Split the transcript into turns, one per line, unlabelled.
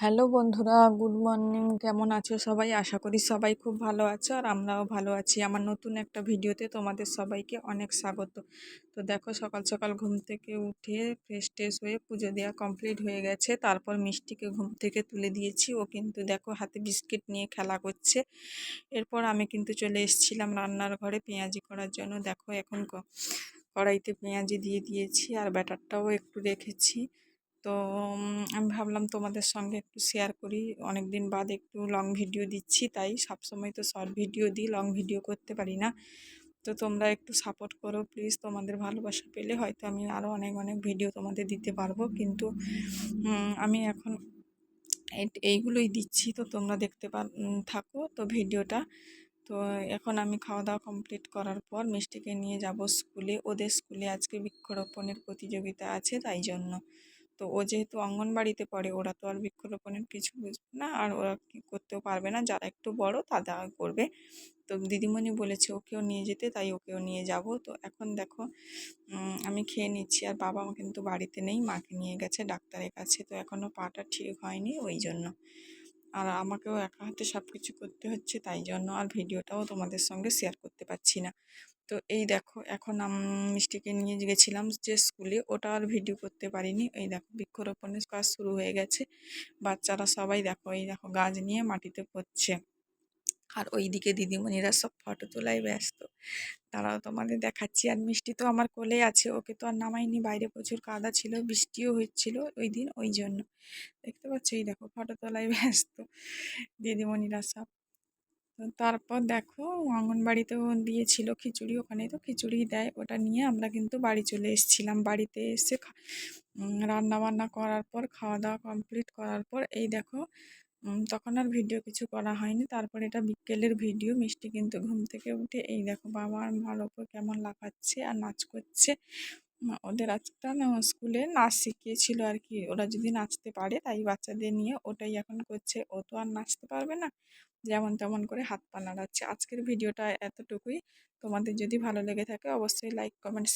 Hello বন্ধুরা, good morning. কেমন আছো সবাই? আশা করি সবাই খুব ভালো আছো আর আমরাও ভালো আছি। আমার নতুন একটা ভিডিওতে তোমাদের সবাইকে অনেক স্বাগত। তো দেখো, সকাল সকাল ঘুম থেকে উঠে ফ্রেশ ট্রেশ হয়ে পুজো দেওয়া কমপ্লিট হয়ে গেছে। তারপর মিষ্টিকে ঘুম থেকে তুলে দিয়েছি। ও কিন্তু দেখো হাতে বিস্কিট নিয়ে খেলা করছে। এরপর আমি কিন্তু চলে এসেছিলাম রান্নার ঘরে পেঁয়াজি করার জন্য। দেখো এখন কড়াইতে পেঁয়াজি দিয়ে দিয়েছি আর ব্যাটারটাও একটু রেখেছি। তো আমি ভাবলাম তোমাদের সঙ্গে একটু শেয়ার করি। অনেক দিন বাদ একটু লং ভিডিও দিচ্ছি, তাই সবসময় তো শর্ট ভিডিও দিই, লং ভিডিও করতে পারি না। তো তোমরা একটু সাপোর্ট করো প্লিজ। তোমাদের ভালোবাসা পেলে হয়তো আমি আরও অনেক অনেক ভিডিও তোমাদের দিতে পারবো, কিন্তু আমি এখন এইগুলোই দিচ্ছি। তো তোমরা দেখতে থাকো তো ভিডিওটা। তো এখন আমি খাওয়া দাওয়া কমপ্লিট করার পর মিষ্টিকে নিয়ে যাব স্কুলে। ওদের স্কুলে আজকে বৃক্ষরোপণের প্রতিযোগিতা আছে, তাই জন্য। তো ও যেহেতু অঙ্গনবাড়িতে পড়ে, ওরা তো আর বৃক্ষরোপণের কিছু বুঝবে না, আর ওরা কি করতেও পারবে না, যারা একটু বড় তারা করবে। তো দিদিমণি বলেছে ওকেও নিয়ে যেতে, তাই ওকেও নিয়ে যাব। তো এখন দেখো আমি খেয়ে নিচ্ছি, আর বাবা কিন্তু বাড়িতে নেই, মাকে নিয়ে গেছে ডাক্তারের কাছে। তো এখনও পাটা ঠিক হয়নি, ওই জন্য। আর আমাকেও একা হাতে সব কিছু করতে হচ্ছে, তাই জন্য আর ভিডিওটাও তোমাদের সঙ্গে শেয়ার করতে পারছি না। তো এই দেখো, এখন মিষ্টিকে নিয়ে গেছিলাম যে স্কুলে, ওটা আর ভিডিও করতে পারিনি। এই দেখো বৃক্ষরোপণের কাজ শুরু হয়ে গেছে। বাচ্চারা সবাই দেখো, এই দেখো গাছ নিয়ে মাটিতে পুঁতছে। আর ওইদিকে দিদিমণিরা সব ফটো তোলায় ব্যস্ত। তারাও তোমাদের দেখাচ্ছি। আর মিষ্টি তো আমার কোলে আছে, ওকে তো আর নামাইনি, বাইরে প্রচুর কাদা ছিল, বৃষ্টিও হচ্ছিল ওই দিন, ওই জন্য। দেখতে পাচ্ছ, এই দেখো ফটো তোলায় ব্যস্ত দিদিমণিরা সব। তো তারপর দেখো, অঙ্গনবাড়িতেও দিয়েছিল খিচুড়ি, ওখানে তো খিচুড়ি দেয়, ওটা নিয়ে আমরা কিন্তু বাড়ি চলে এসেছিলাম। বাড়িতে এসে রান্না বান্না করার পর, খাওয়া দাওয়া কমপ্লিট করার পর এই দেখো, তখন আর ভিডিও কিছু করা হয়নি। তারপর এটা বিকেলের ভিডিও। মিষ্টি কিন্তু ঘুম থেকে উঠে এই দেখো বাবা আর মার ওপর কেমন লাফাচ্ছে আর নাচ করছে। ওদের আজকে না স্কুলে নাচ শিখিয়েছিল আর কি, ওরা যদি নাচতে পারে, তাই বাচ্চাদের নিয়ে ওটাই এখন করছে। ও তো আর নাচতে পারবে না, যেমন তেমন করে হাত পা নাড়াচ্ছে। আজকের ভিডিওটা এতটুকুই। তোমাদের যদি ভালো লেগে থাকে অবশ্যই লাইক কমেন্ট